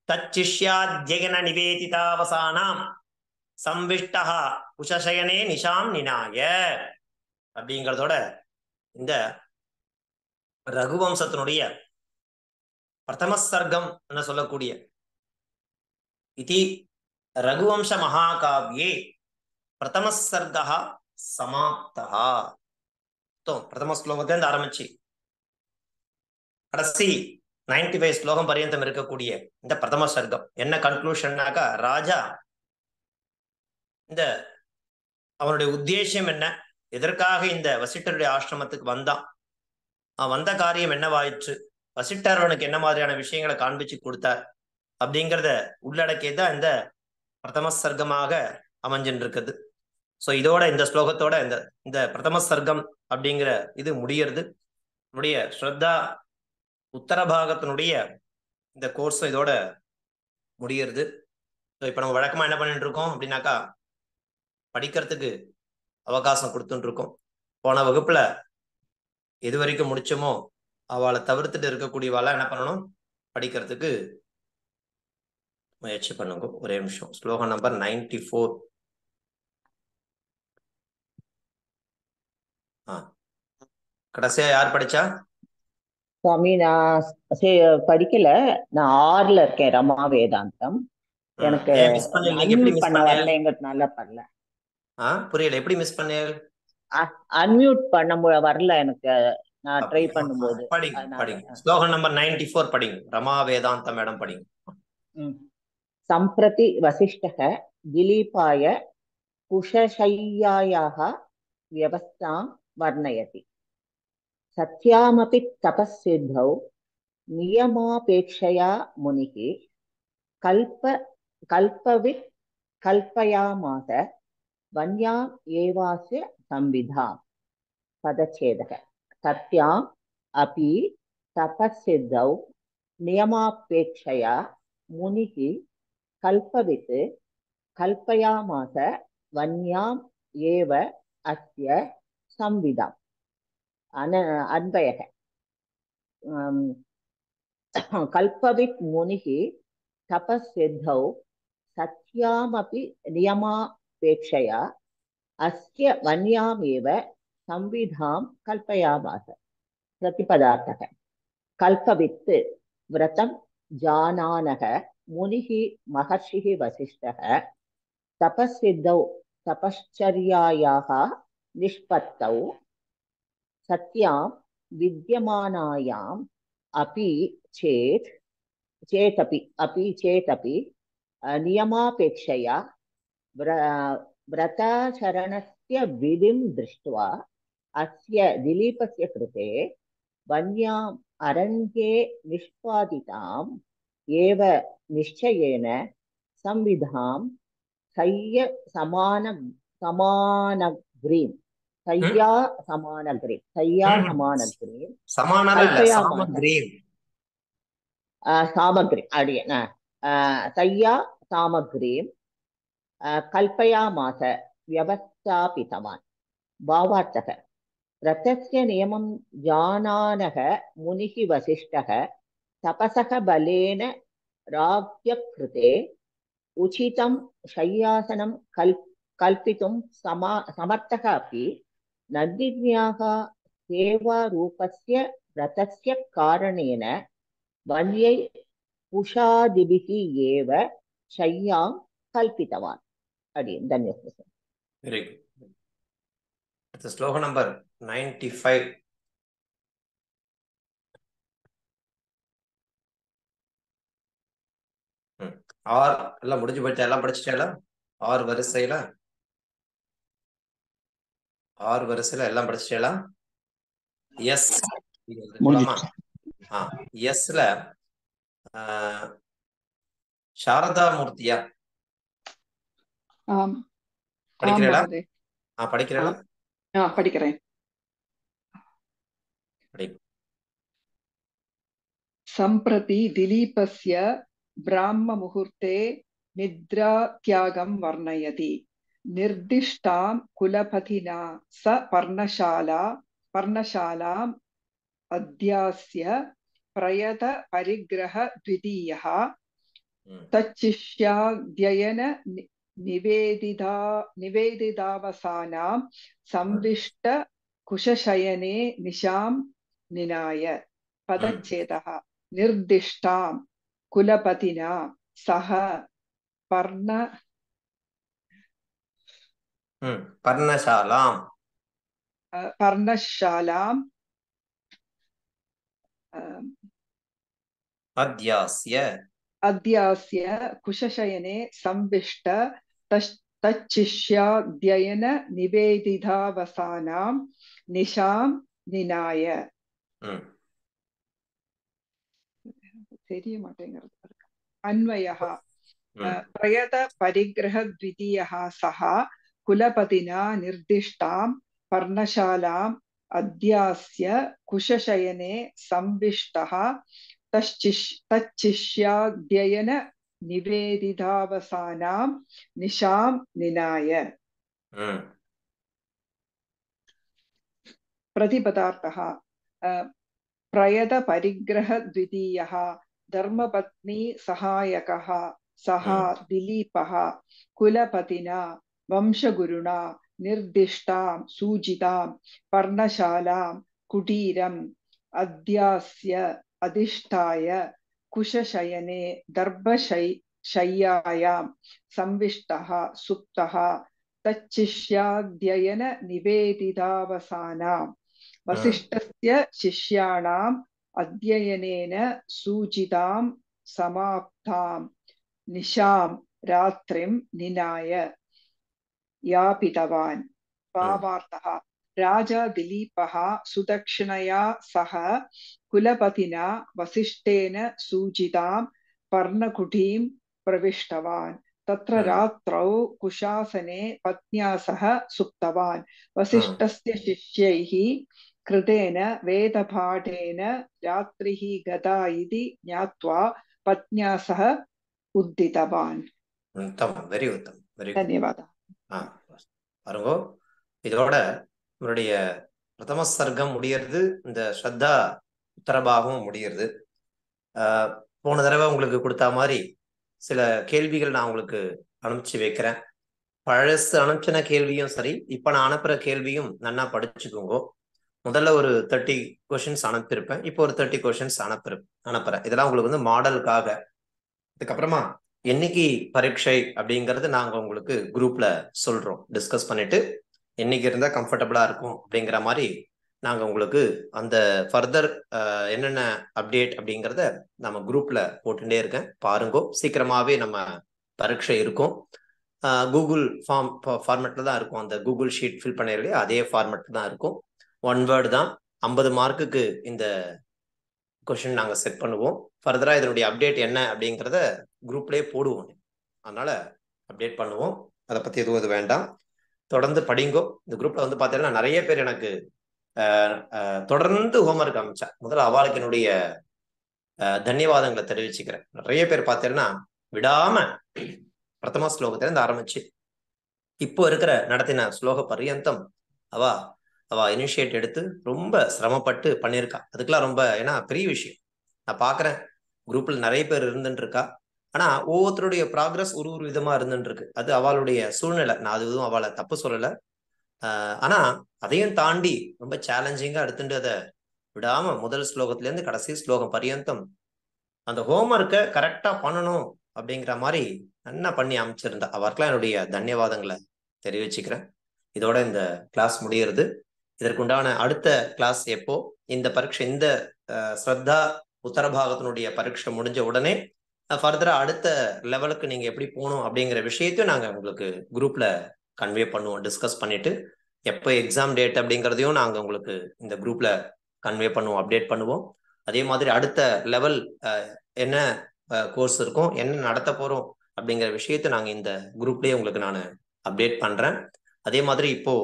தச்சிஷ்யாத்யயன நிவேதிதாவசானாம் சம்விஷ்டः உஷசயனே நிஷாம் நினாய அப்படிங்கிறதோட இந்த ரகுவம்சத்தினுடைய பிரதம சர்க்கம் என்ன சொல்லக்கூடிய இதி ரகுவம்ச மகாகாவ்யே பிரதம சர்க்கः சமாப்தः பிரதம ஸ்லோகத்திலிருந்து ஆரம்பிச்சு கடைசி 95 ஸ்லோகம் பரியந்தம் இருக்கக்கூடிய இந்த பிரதம சர்க்கம் என்ன கன்க்ளூஷன்னாக்கா ராஜா இந்த அவனுடைய உத்தேசம் என்ன எதற்காக இந்த வசிஷ்டருடைய ஆசிரமத்துக்கு வந்தான் வந்த காரியம் என்னவாயிற்று வசிஷ்டர் அவனுக்கு என்ன மாதிரியான விஷயங்களை காண்பிச்சு கொடுத்தார் அப்படிங்கிறத உள்ளடக்கியதான் இந்த பிரதம சர்க்கமாக அமைஞ்சுன்னு இருக்குது ஸோ இதோட இந்த ஸ்லோகத்தோட இந்த பிரதம சர்க்கம் அப்படிங்கிற இது முடியறது நம்முடைய ஸ்ரத்தா உத்தர பாகத்தினுடைய இந்த கோர்ஸும் இதோட முடியறது ஸோ இப்போ நம்ம வழக்கமாக என்ன பண்ணிட்டு இருக்கோம் அப்படின்னாக்கா படிக்கிறதுக்கு அவகாசம் கொடுத்துட்டு இருக்கோம் போன வகுப்புல எது வரைக்கும் முடிச்சோமோ அவளை தவிர்த்துட்டு இருக்கக்கூடியவாளை என்ன பண்ணணும் படிக்கிறதுக்கு முயற்சி பண்ணுங்க ஒரே நிமிஷம் ஸ்லோகம் நம்பர் 94 கடைசியா யார் படிச்சா சுவாமி நான் படிக்கல நான் 6ல இருக்கேன் ரமா வேதாந்தம் எனக்கு அன்மியூட் பண்ண வரலங்கிறதுனால பண்ணல புரியல எப்படி மிஸ் பண்ணீங்க அன்மியூட் பண்ண வரல எனக்கு நான் ட்ரை பண்ணும்போது படிங்க ஸ்லோகம் நம்பர் 94 படிங்க ரமா வேதாந்த மேடம் படிங்க சம்பிரதி வசிஷ்டः திலீபாய குஷசய்யாயாः व्यवस्थां वर्णयति सत्यामपि तपस्सिद्धौ नियमापेक्षया मुनिः कल्पवित् कल्पयामास वन्याम् एवास्य संविधां पदच्छेदः सत्याम् अपि तपस्सिद्धौ नियमापेक्षया मुनिः कल्पवित् कल्पयामास वन्याम् एव अस्य संविधाम् अन्वयः कल्पवित् मुनिः तपस्सिद्धौ सत्यामपि नियमापेक्षया अस्य वन्यामेव संविधां कल्पयामास प्रतिपदार्थः कल्पवित् व्रतं जानानः मुनिः महर्षिः वसिष्ठः तपस्सिद्धौ तपश्चर्यायाः निष्पत्तौ सत्यां विद्यमानायाम् अपि चेदपि नियमापेक्षया व्रताचरणस्य विधिं दृष्ट्वा अस्य दिलीपस्य कृते वन्याम् अरण्ये निष्पादिताम् एव निश्चयेन संविधां सय्य समानग्रीं सय्या समानग्रीं சமானல இல்ல कल्पयामास சாமக்ரீம். सामग्री अडियन सय्या सामग्रीं कल्पयामास व्यवस्थापितवान्। भावार्थः रथस्य नियमं जानानः मुनिः वसिष्ठः तपसः बलेन राज्ञकृते उचितं शय्यासनं कल्पितुं समर्थः अपि नन्दिन्याः सेवारूपस्य रथस्य कारणेन वन्यै उषादिभिः एव शय्यां कल्पितवान्। अडियन् धन्यवादः। Very good. அடுத்த ஸ்லோகம் நம்பர் 95. ஆர் எல்லாம் முடிஞ்சு போயிட்டா? எல்லாம் படிச்சுட்டா? ஆறு வரிசையில எல்லாம் படிச்சுட்டா? எஸ் போலாமா? எஸ்ல சாரதா மூர்த்தியா படிக்கிறீங்களா? படிக்கிறீங்களா? படிக்கிறேன். सम्प्रति दिलीपस्य ब्राह्ममुहूर्ते निद्रात्यागं वर्णयति। निर्दिष्टां कुलपतिना स पर्णशालाम् अध्यास्य प्रयत परिग्रह द्वितीयः तच्शिष्याध्ययन निवेदितावसानां संविष्ट कुशशयने निशां निनाय। पदच्छेदः निर्दिष्टां कुलपतिना सह पर्णशालाम् अध्यास्य कुशशयने संविष्ट तच्शिष्याध्ययन निवेदितावसानां निशां निनाय. अन्वयः प्रयत परिग्रह द्वितीयः सः कुलपतिना निर्दिष्टां पर्णशालाम् अध्यास्य कुशशयने संविष्टः तच्शिष्याध्ययन निवेदितावसानां निशां निनाय. प्रतिपदार्थः प्रयत परिग्रह द्वितीयः धर्मपत्नी सहायकः सः दिलीपः कुलपतिना वंशगुरुणा निर्दिष्टां सूचितां पर्णशालां कुटीरम् अध्यास्य अधिष्ठाय कुशशयने दर्भशय्यायां संविष्टः सुप्तः तच्शिष्याध्ययन निवेदितावसानां वसिष्ठस्य शिष्याणाम् अध्ययनेन सूचितां समाप्तां निशां रात्रिं निनाय यापितवान्। भावार्थः राजा दिलीपः सुदक्षिणया सह कुलपतिना वसिष्ठेन सूचितां पर्णकुटीं प्रविष्टवान्। तत्र रात्रौ कुशासने पत्न्या सह सुप्तवान्। वसिष्ठस्य शिष्यैः कृतेन वेदपाठेन रात्रिः गता इति ज्ञात्वा पत्न्या सह उद्दितवान्. வெரி உத்தம். Very good. धन्यवादः. பாருங்க, இதோட நம்மளுடைய பிரதம சர்க்கம் முடியறது, இந்த ஸ்ரத்தா உத்தரபாகம் முடியறது. போன தடவை உங்களுக்கு கொடுத்த மாதிரி சில கேள்விகள் நான் உங்களுக்கு அனுப்பிச்சு வைக்கிறேன். பழசு அனுப்பிச்சின கேள்வியும் சரி, இப்ப நான் அனுப்புற கேள்வியும் நல்லா படிச்சுக்கோங்க. முதல்ல ஒரு 30 கொஸ்டின்ஸ் அனுப்பியிருப்பேன், இப்போ ஒரு 30 கொஸ்டின்ஸ் அனுப்புறேன். இதெல்லாம் உங்களுக்கு வந்து மாடலுக்காக. அதுக்கப்புறமா என்னைக்கு பரீட்சை அப்படிங்கறது நாங்க உங்களுக்கு குரூப்ல சொல்றோம். டிஸ்கஸ் பண்ணிட்டு என்னைக்கு இருந்தா கம்ஃபர்டபுளா இருக்கும் அப்படிங்கிற மாதிரி நாங்க உங்களுக்கு அந்த ஃபர்தர் என்னென்ன அப்டேட் அப்படிங்கிறத நம்ம குரூப்ல போட்டுட்டே இருக்கேன். பாருங்க, சீக்கிரமாவே நம்ம பரீட்சை இருக்கும். கூகுள் ஃபார்மேட்ல தான் இருக்கும். அந்த கூகுள் ஷீட் ஃபில் பண்ணிடலையே அதே ஃபார்மேட்ல தான் இருக்கும். 1 வேர்டு தான். 50 மார்க்குக்கு இந்த கொஸ்டின் நாங்கள் செட் பண்ணுவோம். ஃபர்தரா இதனுடைய அப்டேட் என்ன அப்படிங்கிறத குரூப்லேயே போடுவோம். அதனால அப்டேட் பண்ணுவோம். அதை பத்தி எதுவும் இது வேண்டாம். தொடர்ந்து படிங்கோ. இந்த குரூப்ல வந்து பாத்தீங்கன்னா நிறைய பேர் எனக்கு தொடர்ந்து ஹோம்ஒர்க் அமைச்சா. முதல்ல அவளுக்கு என்னுடைய தன்யவாதங்களை தெரிவிச்சுக்கிறேன். நிறைய பேர் பார்த்தீங்கன்னா விடாம பிரதம ஸ்லோகத்துல இருந்து ஆரம்பிச்சு இப்போ இருக்கிற நடத்தின ஸ்லோக பர்யந்தம் அவ இனிஷியேட் எடுத்து ரொம்ப சிரமப்பட்டு பண்ணியிருக்கா. அதுக்கெல்லாம் ரொம்ப ஏன்னா பெரிய விஷயம். நான் பாக்குறேன் குரூப்ல நிறைய பேர் இருந்துட்டு இருக்கா. ஆனா ஒவ்வொருத்தருடைய ப்ராக்ரஸ் ஒரு விதமா இருந்துட்டு இருக்கு. அது அவளுடைய சூழ்நிலை. நான் அது எதுவும் அவளை தப்பு சொல்லலை. ஆனா அதையும் தாண்டி ரொம்ப சேலஞ்சிங்கா எடுத்துட்டு அதை விடாம முதல் ஸ்லோகத்துல இருந்து கடைசி ஸ்லோகம் பர்யந்தம் அந்த ஹோம்ஒர்க்கை கரெக்டா பண்ணணும் அப்படிங்கிற மாதிரி நல்லா பண்ணி அமைச்சிருந்தா. அவருக்கெல்லாம் என்னுடைய தன்யவாதங்களை தெரிவிச்சுக்கிறேன். இதோட இந்த கிளாஸ் முடிகிறது. இதற்குண்டான அடுத்த கிளாஸ் எப்போ, இந்த பரீட்சை இந்த ஸ்ரத்தா உத்தரபாகத்தினுடைய பரீட்சை முடிஞ்ச உடனே ஃபர்தரா அடுத்த லெவலுக்கு நீங்க எப்படி போகணும் அப்படிங்கிற விஷயத்தையும் நாங்க உங்களுக்கு குரூப்ல கன்வே பண்ணுவோம். டிஸ்கஸ் பண்ணிட்டு எப்போ எக்ஸாம் டேட் அப்படிங்கிறதையும் நாங்க உங்களுக்கு இந்த குரூப்ல கன்வே பண்ணுவோம், அப்டேட் பண்ணுவோம். அதே மாதிரி அடுத்த லெவல் என்ன கோர்ஸ் இருக்கும், என்ன நடத்த போறோம் அப்படிங்கிற விஷயத்தை நாங்க இந்த குரூப்லயே உங்களுக்கு நான் அப்டேட் பண்றேன். அதே மாதிரி இப்போ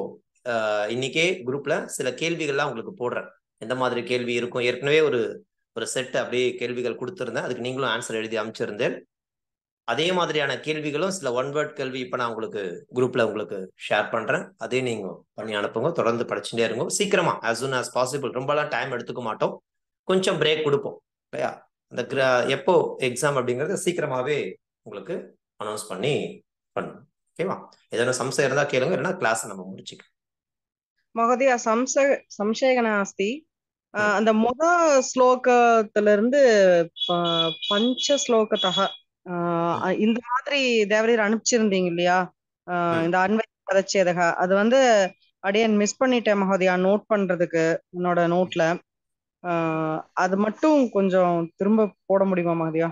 இன்னைக்கே குரூப்ல சில கேள்விகள்லாம் உங்களுக்கு போடுறேன். எந்த மாதிரி கேள்வி இருக்கும், ஏற்கனவே ஒரு செட் அப்படியே கேள்விகள் கொடுத்துருந்தேன். அதுக்கு நீங்களும் ஆன்சர் எழுதி அமைச்சிருந்தேன். அதே மாதிரியான கேள்விகளும் சில ஒன் வேர்ட் கேள்வி இப்போ நான் உங்களுக்கு குரூப்ல உங்களுக்கு ஷேர் பண்றேன். அதே நீங்க பண்ணி அனுப்புங்க. தொடர்ந்து படிச்சுட்டே இருங்க. சீக்கிரமா as soon as possible. ரொம்பலாம் டைம் எடுத்துக்க மாட்டோம், கொஞ்சம் பிரேக் கொடுப்போம் இல்லையா. அந்த எப்போ எக்ஸாம் அப்படிங்கறத சீக்கிரமாவே உங்களுக்கு அனௌன்ஸ் பண்ணி பண்ணும். ஓகேவா? ஏதாவது சம்சயம் இருந்தா கேளுங்க, இல்லைன்னா கிளாஸ் நம்ம முடிச்சுக்கலாம். மகோதய சம்சயः अस्ति. அந்த முத ஸ்லோகத்துல இருந்து பஞ்ச ஸ்லோகத்தः இந்த மாதிரி தேவரீர் அனுப்பிச்சிருந்தீங்க இல்லையா, இந்த அன்வய பதச்சேதக, அது வந்து அடியன் மிஸ் பண்ணிட்டேன் மகோதயா நோட் பண்றதுக்கு என்னோட நோட்ல. அது மட்டும் கொஞ்சம் திரும்ப போட முடியுமா மகோதயா?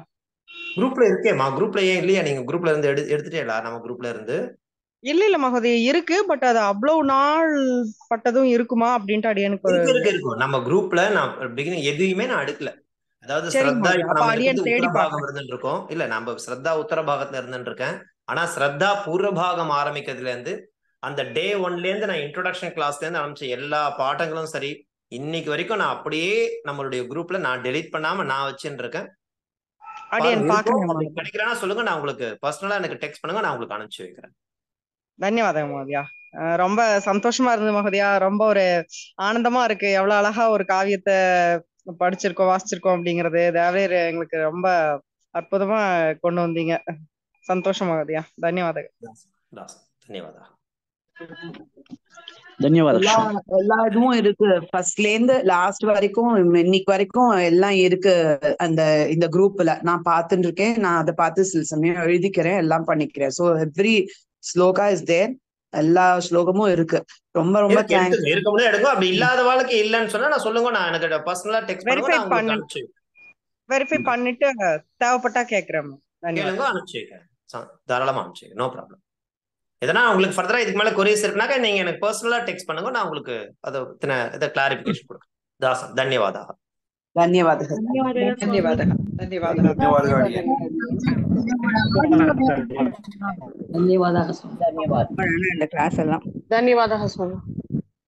குரூப்ல இருக்கேம்மா. குரூப்ல ஏன் இல்லையா? நீங்க குரூப்ல இருந்து எடுத்துட்டேலா? நம்ம குரூப்ல இருந்து இல்ல மகோதயா இருக்கு. பட் அது அவ்வளவு நாள் பட்டதும் இருக்குமா அப்படின்ட்டு அடியனுக்கு இருக்கும். நம்ம குரூப்ல நான் பிகினிங் எதுவுமே நான் எடுக்கல. அதாவது சரி ஸ்ரத்தா இப்ப நம்ம அடியன் தேடி உத்தரபாகம் இருந்துட்டு இருக்கோம். இல்ல நம்ம ஸ்ரத்தா உத்தரபாகத்துல இருந்துட்டு இருக்கேன். ஆனா ஸ்ரத்தா பூர்வபாகம் ஆரம்பிக்கிறதுல இருந்து அந்த டே 1ல இருந்து நான் இன்ட்ரோடக்ஷன் கிளாஸ்ல இருந்து ஆரம்பிச்ச எல்லா பாடங்களும் சரி இன்னைக்கு வரைக்கும் நான் அப்படியே நம்மளுடைய குரூப்ல நான் டெலீட் பண்ணாம நான் வச்சுட்டு இருக்கேன். கிடைக்கிறேன்னா சொல்லுங்க, நான் உங்களுக்கு பர்சனலா எனக்கு டெக்ஸ்ட் பண்ணுங்க, நான் உங்களுக்கு அனுப்பிச்சு வைக்கிறேன். தன்யவாதம் மகோதயா. ரொம்ப சந்தோஷமா இருந்தது மகோதயா. ரொம்ப ஒரு ஆனந்தமா இருக்கு. எவ்வளவு அழகா ஒரு காவியத்தை படிச்சிருக்கோம் வாசிச்சிருக்கோம் அப்படிங்கறது தேவரீர் எங்களுக்கு ரொம்ப அற்புதமா கொண்டு வந்தீங்க. சந்தோஷம் மகோதயா. தன்யவாதம். எல்லா இதுவும் இருக்கு. ஃபர்ஸ்ட்ல இருந்து லாஸ்ட் வரைக்கும் இன்னைக்கு வரைக்கும் எல்லாம் இருக்கு இந்த குரூப்ல. நான் பார்த்துட்டு இருக்கேன். நான் அதை பார்த்து சில சமயம் எழுதிக்கிறேன், எல்லாம் பண்ணிக்கிறேன். So every sloka is there. எல்லா ஸ்லோகமும் இருக்கு. ரொம்ப ரொம்ப தேங்க்ஸ். இருக்கும்போது எடுங்க. அப்படி இல்லாத வாழ்க்கை இல்லைன்னு சொன்னா நான் சொல்லுங்க, நான் எனக்கு பர்சனலா டெக்ஸ்ட் பண்ணுங்க, நான் உங்களுக்கு அனுப்பிச்சு வெரிஃபை பண்ணிட்டு தேவைப்பட்டா கேக்குறேன். கேளுங்க, அனுப்பிச்சு வைக்கிறேன். தாராளமா அனுப்பிச்சு வைக்கிறேன். No problem. எதனா உங்களுக்கு ஃபர்தரா இதுக்கு மேல கொரிஸ் இருக்குனாக்கா நீங்க எனக்கு பர்சனலா டெக்ஸ்ட் பண்ணுங்க, நான் உங்களுக்கு அதை கிளாரிபிகேஷன் கொடுக்குறேன். தாசன் தன்யவாதா. ಧನ್ಯವಾದಗಳು. ಧನ್ಯವಾದಗಳು. ಧನ್ಯವಾದಗಳು. ಧನ್ಯವಾದ. ಕ್ಲಾಸ್ ಎಲ್ಲ ಧನ್ಯವಾದ.